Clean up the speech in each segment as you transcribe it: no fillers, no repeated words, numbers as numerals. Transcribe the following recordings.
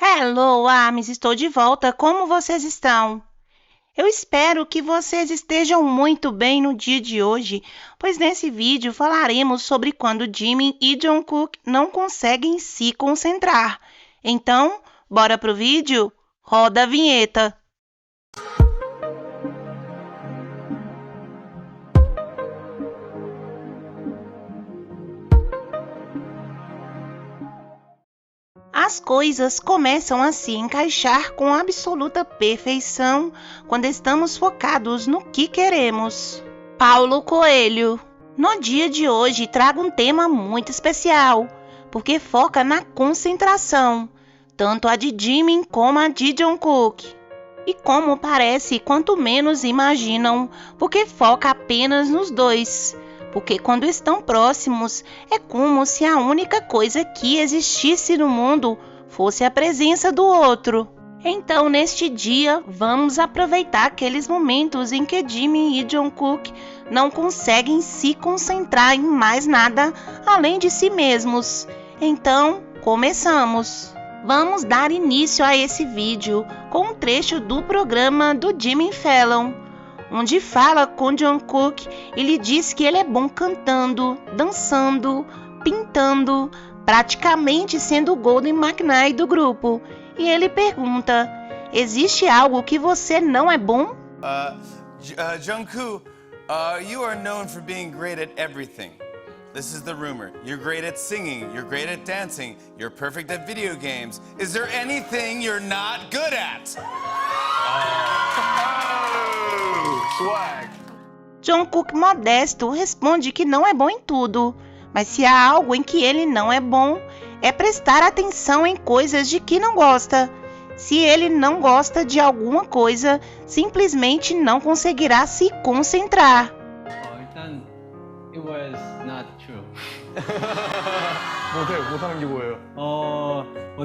Hello, Ames, estou de volta. Como vocês estão? Eu espero que vocês estejam muito bem no dia de hoje, pois nesse vídeo falaremos sobre quando Jimin e Jungkook não conseguem se concentrar. Então, bora pro vídeo? Roda a vinheta. As coisas começam a se encaixar com absoluta perfeição quando estamos focados no que queremos. Paulo Coelho. No dia de hoje trago um tema muito especial, porque foca na concentração, tanto a de Jimin como a de Jungkook. E como parece, quanto menos imaginam, porque foca apenas nos dois. Porque quando estão próximos, é como se a única coisa que existisse no mundo fosse a presença do outro. Então, neste dia, vamos aproveitar aqueles momentos em que Jimin e Jungkook não conseguem se concentrar em mais nada além de si mesmos. Então, começamos! Vamos dar início a esse vídeo com um trecho do programa do Jimmy Fallon, onde fala com Jungkook e lhe diz que ele é bom cantando, dançando, pintando, praticamente sendo o Golden McKnight do grupo. E ele pergunta: existe algo que você não é bom? Jungkook, you are known for being great at everything. This is the rumor. You're great at singing, you're great at dancing, you're perfect at video games. Is there anything you're not good at? Swag. Jungkook modesto responde que não é bom em tudo, mas se há algo em que ele não é bom, é prestar atenção em coisas de que não gosta. Se ele não gosta de alguma coisa, simplesmente não conseguirá se concentrar. 일단 it was not true. 못하는 게 뭐예요?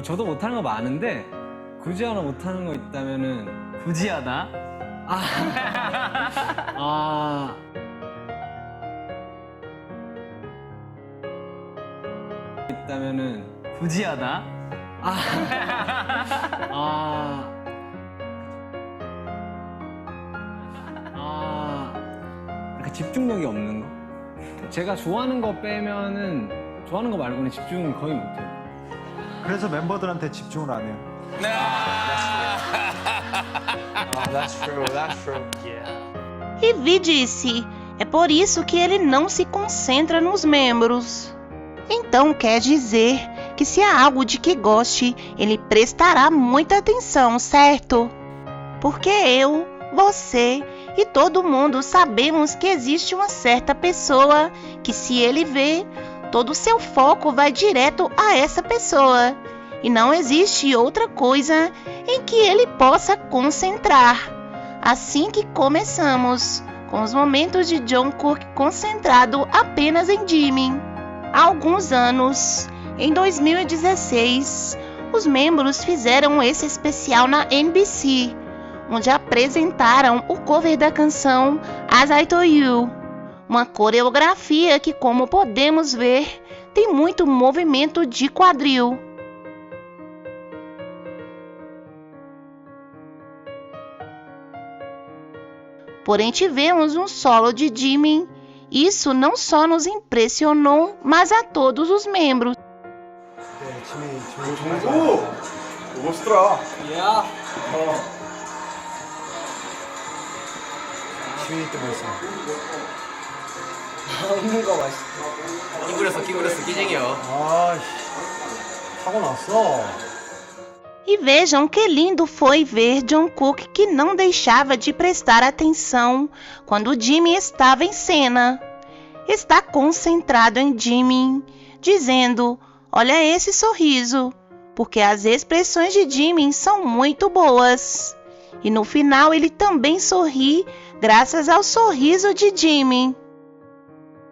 저도 못하는 거 많은데 굳이 하나 못하는 거 있다면은 굳이 하다? 있다면은 굳이 하다? 그러니까 집중력이 없는 거. 제가 좋아하는 거 빼면은 좋아하는 거 말고는 집중을 거의 못해요. 그래서 멤버들한테 집중을 안 해요. That's true, that's true. E Vi disse: é por isso que ele não se concentra nos membros. Então quer dizer que se há algo de que goste, ele prestará muita atenção, certo? Porque eu, você e todo mundo sabemos que existe uma certa pessoa que, se ele vê, todo o seu foco vai direto a essa pessoa. E não existe outra coisa em que ele possa concentrar. Assim que começamos, com os momentos de Jungkook concentrado apenas em Jimin. Há alguns anos, em 2016, os membros fizeram esse especial na NBC, onde apresentaram o cover da canção As I Told You, uma coreografia que, como podemos ver, tem muito movimento de quadril. Porém, tivemos um solo de Jimin. Isso não só nos impressionou, mas a todos os membros. 오! 멋있더라. 지민이 때 뭐였어? 없는 거 맛있어. 킹그렸어, 끼쟁이요. 아이씨, 타고났어. E vejam que lindo foi ver Jungkook, que não deixava de prestar atenção quando Jimin estava em cena. Está concentrado em Jimin, dizendo: olha esse sorriso, porque as expressões de Jimin são muito boas. E no final ele também sorri graças ao sorriso de Jimin.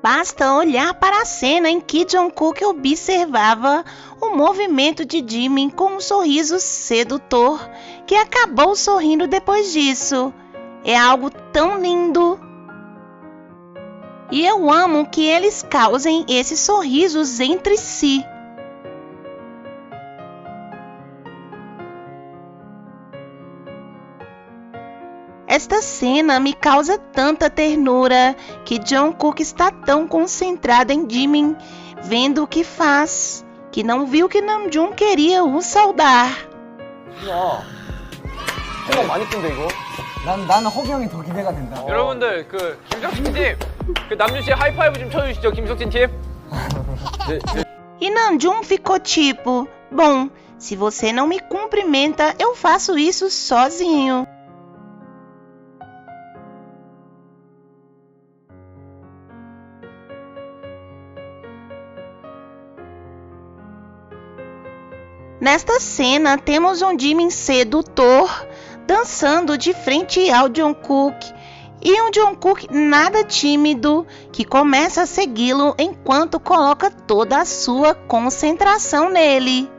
Basta olhar para a cena em que Jungkook observava o movimento de Jimin com um sorriso sedutor, que acabou sorrindo depois disso. É algo tão lindo. E eu amo que eles causem esses sorrisos entre si. Esta cena me causa tanta ternura que Jungkook está tão concentrado em Jimin, vendo o que faz, que não viu que Namjoon queria o saudar. 많이 뜬데 이거? 나는 허비 형이 더 기대가 된다. 여러분들 그 김석진 팀, 그 남준 씨 하이파이브 좀 쳐주시죠, 김석진 팀. E Namjoon ficou tipo, bom, se você não me cumprimenta, eu faço isso sozinho. Nesta cena, temos um Jimin sedutor dançando de frente ao Jungkook e um Jungkook nada tímido que começa a segui-lo enquanto coloca toda a sua concentração nele.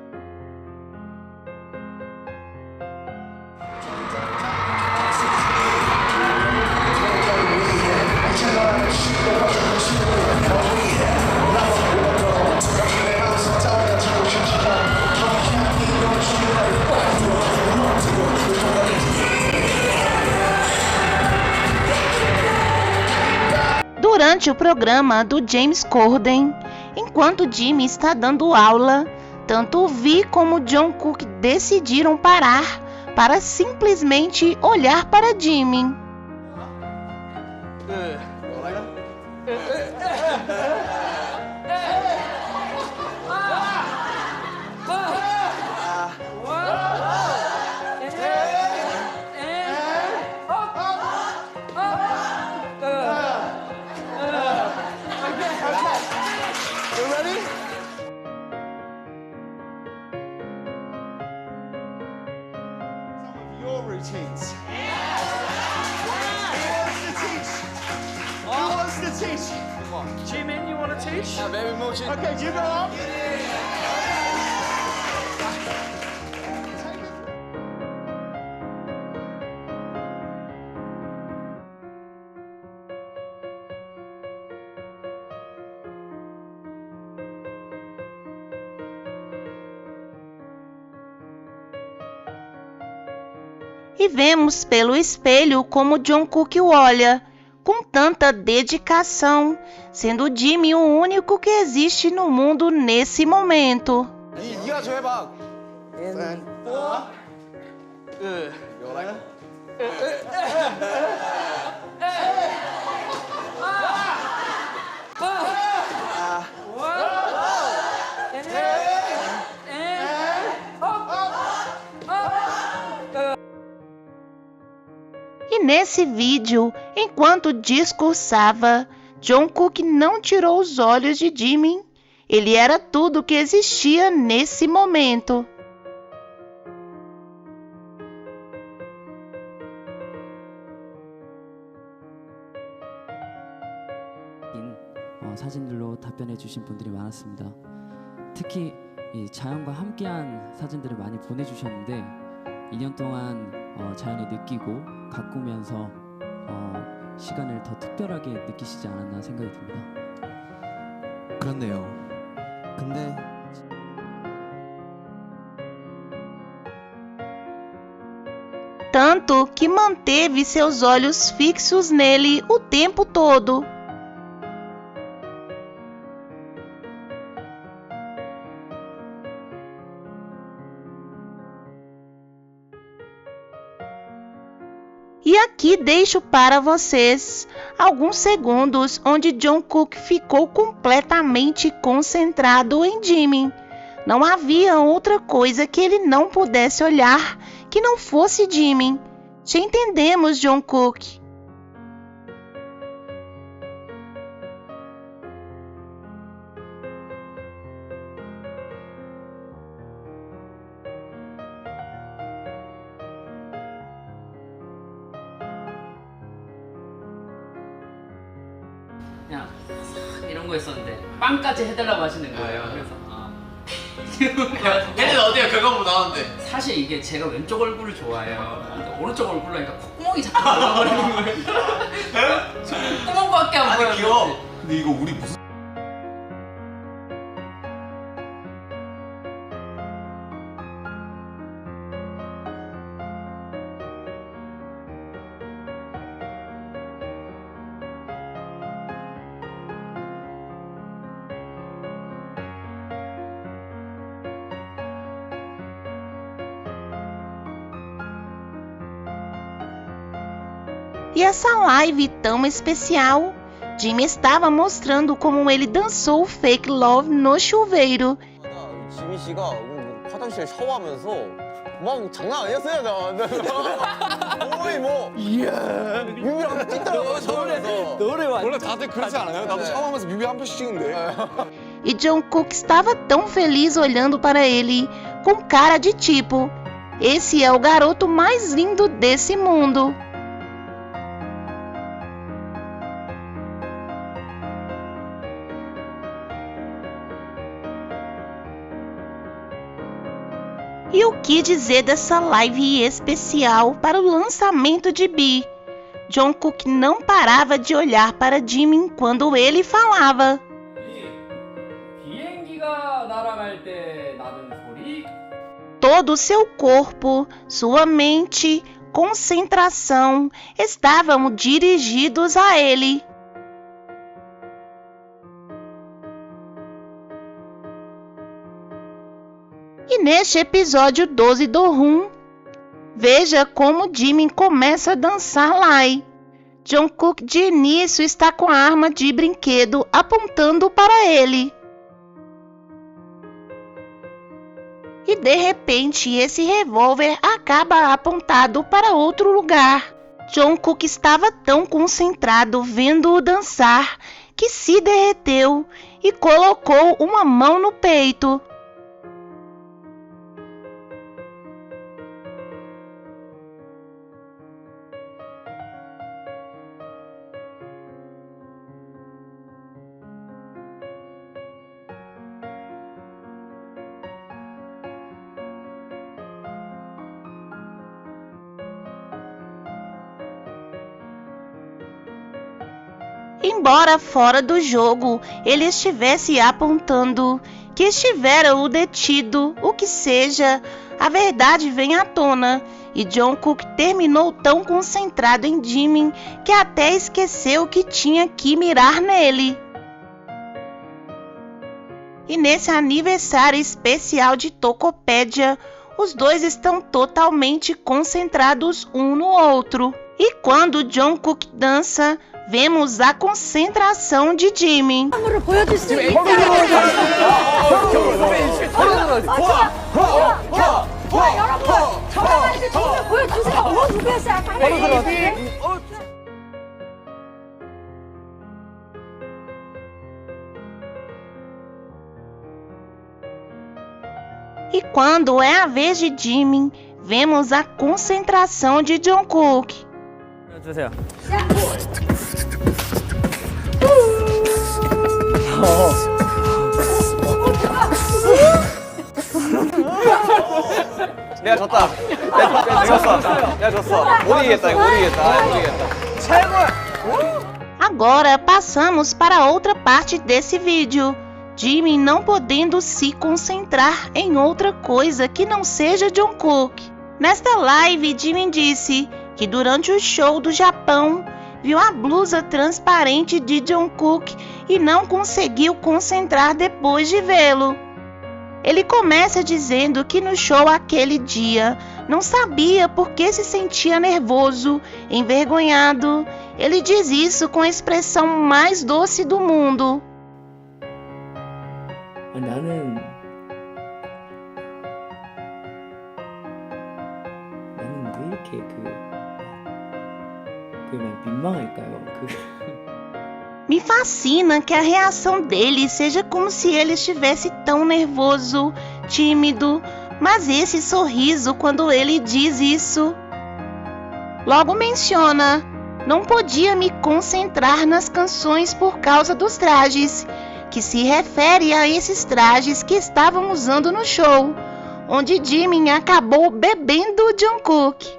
Durante o programa do James Corden, enquanto Jimmy está dando aula, tanto Vi como Jungkook decidiram parar para simplesmente olhar para Jimin. Your routines. Who wants to teach? Jimin, you want to teach? 자, 맵 모션. Okay, you go up. E vemos pelo espelho como Jungkook o olha, com tanta dedicação, sendo Jimin o único que existe no mundo nesse momento. 네가 좀 해봐. E nesse vídeo, enquanto discursava, Jungkook não tirou os olhos de Jimin. Ele era tudo que existia nesse momento. 사진들로 답변해 주신 분들이 많았습니다. 특히 이 자연과 함께한 사진들을 많이 보내주셨는데 2년 동안 자연이 느끼고 가꾸면서 시간을 더 특별하게 느끼시지 않았나 생각이 듭니다. 그렇네요. 근데 Tanto que manteve seus olhos fixos nele o tempo todo. E aqui deixo para vocês alguns segundos onde Jungkook ficou completamente concentrado em Jimin. Não havia outra coisa que ele não pudesse olhar que não fosse Jimin. Te entendemos, Jungkook. 그냥 이런 거 했었는데 빵까지 해달라고 하시는 거예요. 그래서 걔는 어때요? 그거 나오는데. 사실 이게 제가 왼쪽 얼굴을 좋아해요. 근데 오른쪽 얼굴로 하니까 콧구멍이 자꾸 나와버리는 거예요. 저는 구멍밖에 안 보여요. 귀여워. 근데 이거 우리 무슨 E essa live tão especial, Jimmy estava mostrando como ele dançou Fake Love no chuveiro. 지민 씨가 화장실 샤워하면서 막 장난 아니었어요. 거의 뭐 이야 뮤비랑 찍더라고요. 노래 원래 다들 그러지 않아요? 나도 샤워하면서 뮤비 한 편씩 찍는데. E Jungkook estava tão feliz olhando para ele, com cara de tipo, esse é o garoto mais lindo desse mundo. E o que dizer dessa live especial para o lançamento de B? Jungkook não parava de olhar para Jimin quando ele falava. 비행기가 날아갈 때 나는 소리. Todo o seu corpo, sua mente, concentração estavam dirigidos a ele. E neste episódio 12 do Room, veja como Jimin começa a dançar Lai. Jungkook de início está com a arma de brinquedo apontando para ele. E de repente esse revólver acaba apontado para outro lugar. Jungkook estava tão concentrado vendo-o dançar que se derreteu e colocou uma mão no peito. Embora fora do jogo ele estivesse apontando que estivera o detido, o que seja, a verdade vem à tona e Jungkook terminou tão concentrado em Jimin que até esqueceu que tinha que mirar nele. E nesse aniversário especial de Tokopédia, os dois estão totalmente concentrados um no outro. E quando Jungkook dança, vemos a concentração de Jimin. E quando é a vez de Jimin, vemos a concentração de Jungkook. 주세요. 내가 졌다. 내가 졌어. 못 이기겠다. 이거 못 이기겠다. 못 이기겠다. Agora passamos para outra parte desse vídeo. Jimin não podendo se concentrar em outra coisa que não seja Jungkook. Nesta live, Jimin disse que durante o show do Japão, viu a blusa transparente de Jungkook e não conseguiu concentrar depois de vê-lo. Ele começa dizendo que no show aquele dia não sabia por que se sentia nervoso, envergonhado. Ele diz isso com a expressão mais doce do mundo. 나는 왜 이렇게 막 민망할까요? Me fascina que a reação dele seja como se ele estivesse tão nervoso, tímido, mas esse sorriso quando ele diz isso. Logo menciona, não podia me concentrar nas canções por causa dos trajes, que se refere a esses trajes que estavam usando no show, onde Jimin acabou bebendo Jungkook.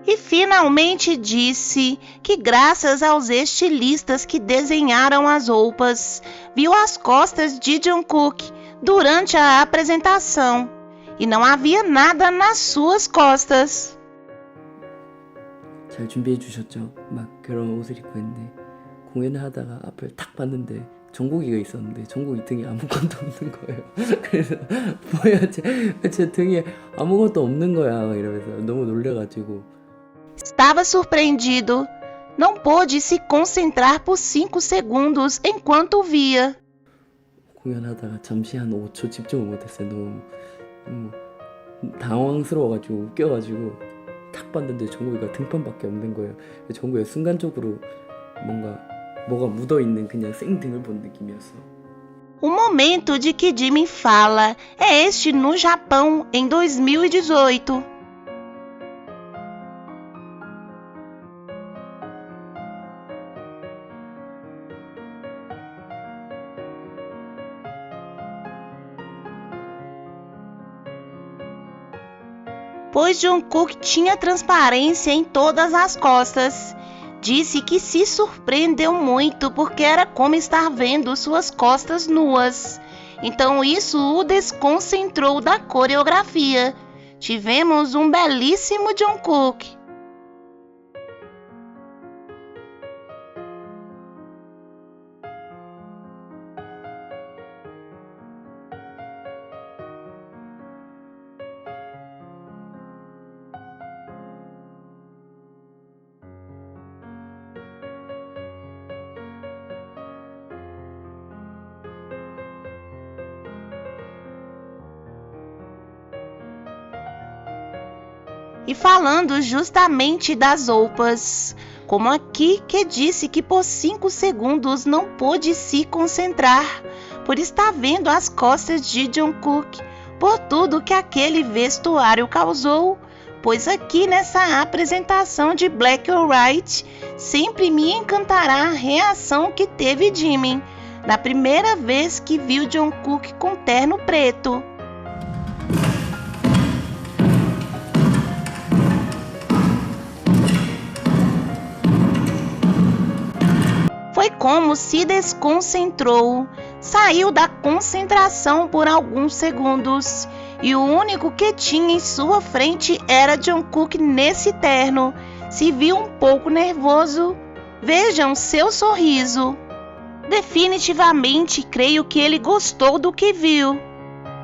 E finalmente disse que graças aos estilistas que desenharam as roupas, viu as costas de Jungkook durante a apresentação e não havia nada nas suas costas. 잘 준비해 주셨죠? 막 그런 옷을 입고 했는데 공연을 하다가 앞을 딱 봤는데 정국이가 있었는데 정국이 등에 아무것도 없는 거예요. 그래서 뭐야 제 등에 아무것도 없는 거야 이러면서 너무 놀래가지고. Estava surpreendido. Não pôde se concentrar por 5 segundos enquanto via. 공연하다가 잠시 한 5초 집중을 못했어요. 너무 당황스러워가지고 웃겨가지고 탁 봤는데 정국이가 등판밖에 없는 거예요. 정국이가 순간적으로 뭐가 묻어있는 그냥 생등을 본 느낌이었어. O momento de que Jimmy fala é este no Japão em 2018. Pois Jungkook tinha transparência em todas as costas. Disse que se surpreendeu muito porque era como estar vendo suas costas nuas. Então isso o desconcentrou da coreografia. Tivemos um belíssimo Jungkook. E falando justamente das roupas, como aqui que disse que por 5 segundos não pôde se concentrar, por estar vendo as costas de Jungkook, por tudo que aquele vestuário causou, pois aqui nessa apresentação de Black or White, sempre me encantará a reação que teve Jimin, na primeira vez que viu Jungkook com terno preto. Foi como se desconcentrou, saiu da concentração por alguns segundos e o único que tinha em sua frente era Jungkook nesse terno. Se viu um pouco nervoso, vejam seu sorriso. Definitivamente creio que ele gostou do que viu.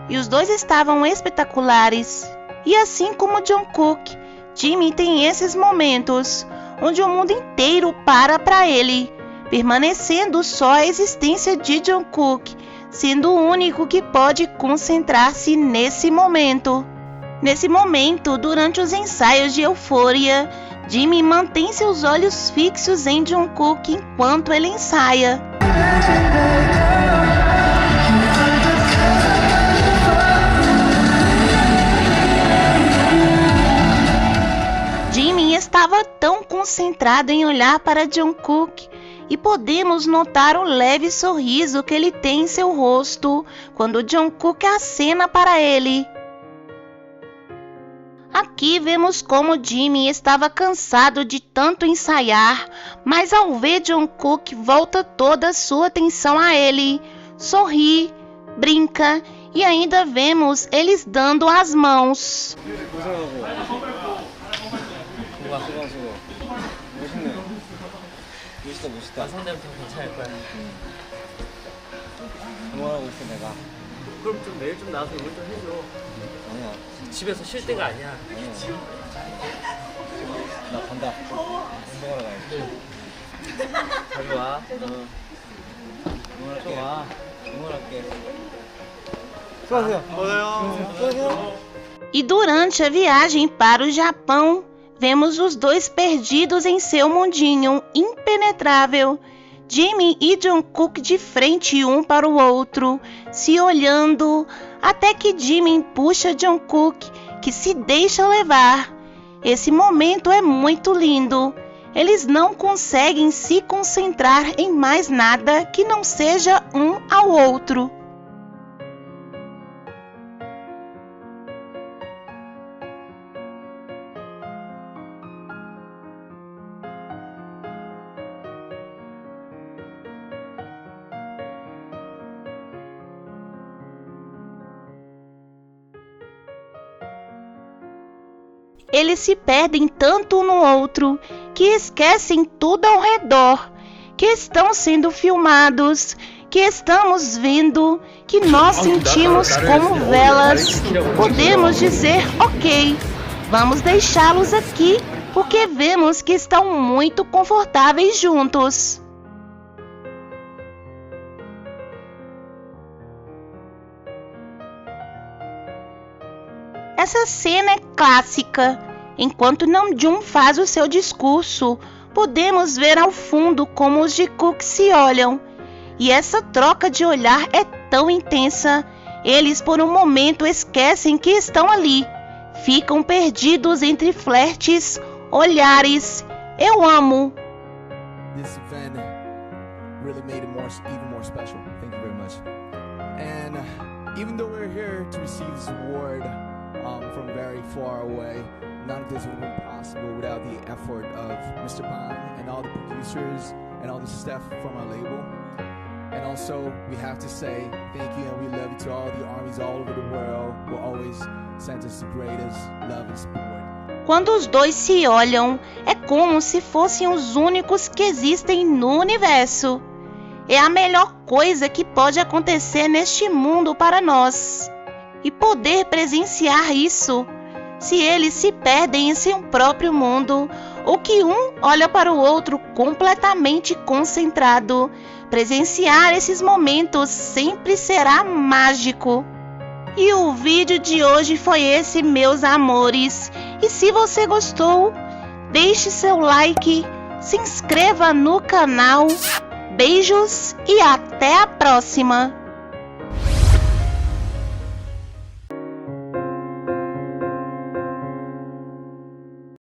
E os dois estavam espetaculares. E assim como Jungkook, Jimin tem esses momentos onde o mundo inteiro para ele, permanecendo só a existência de Jungkook, sendo o único que pode concentrar-se nesse momento. Nesse momento, durante os ensaios de Euphoria, Jimin mantém seus olhos fixos em Jungkook enquanto ele ensaia. Jimin estava tão concentrado em olhar para Jungkook e podemos notar o leve sorriso que ele tem em seu rosto quando Jungkook acena para ele. Aqui vemos como Jimin estava cansado de tanto ensaiar, mas ao ver Jungkook volta toda a sua atenção a ele, sorri, brinca e ainda vemos eles dando as mãos. 멋있다. 상대한테 괜찮을 거야. 응원하고 있어 내가. 그럼 좀 내일 좀 나와서 응원 좀 해줘. 아니야. 집에서 쉴 때가 아니야. 나 간다. 운동하러 가야지. 자주 와. 응원할게. 와. 응원할게. 수고하세요. 수고하세요. E durante a viagem para o Japão, vemos os dois perdidos em seu mundinho impenetrável, Jimin e Jungkook de frente um para o outro, se olhando, até que Jimin puxa Jungkook, que se deixa levar. Esse momento é muito lindo. Eles não conseguem se concentrar em mais nada que não seja um ao outro. Eles se perdem tanto um no outro que esquecem tudo ao redor, que estão sendo filmados, que que estamos vendo, que nós sentimos como velas, podemos dizer ok, vamos deixá-los aqui porque vemos que estão muito confortáveis juntos. Essa cena é clássica. Enquanto Namjoon faz o seu discurso, podemos ver ao fundo como os Jikook se olham. E essa troca de olhar é tão intensa, eles por um momento esquecem que estão ali. Ficam perdidos entre flertes, olhares. Eu amo. This event really made it even more special. Thank you very much. And even though we're here to receive this award from very far away, none of this would have been possible without the effort of Mr. Bang and all the producers and all the staff from our label. And also, we have to say thank you and we love you to all the armies all over the world who always send us the greatest love and support. Quando os dois se olham, é como se fossem os únicos que existem no universo. É a melhor coisa que pode acontecer neste mundo para nós. E poder presenciar isso, se eles se perdem em seu próprio mundo, ou que um olha para o outro completamente concentrado, presenciar esses momentos sempre será mágico. E o vídeo de hoje foi esse, meus amores. E se você gostou, deixe seu like, se inscreva no canal. Beijos e até a próxima!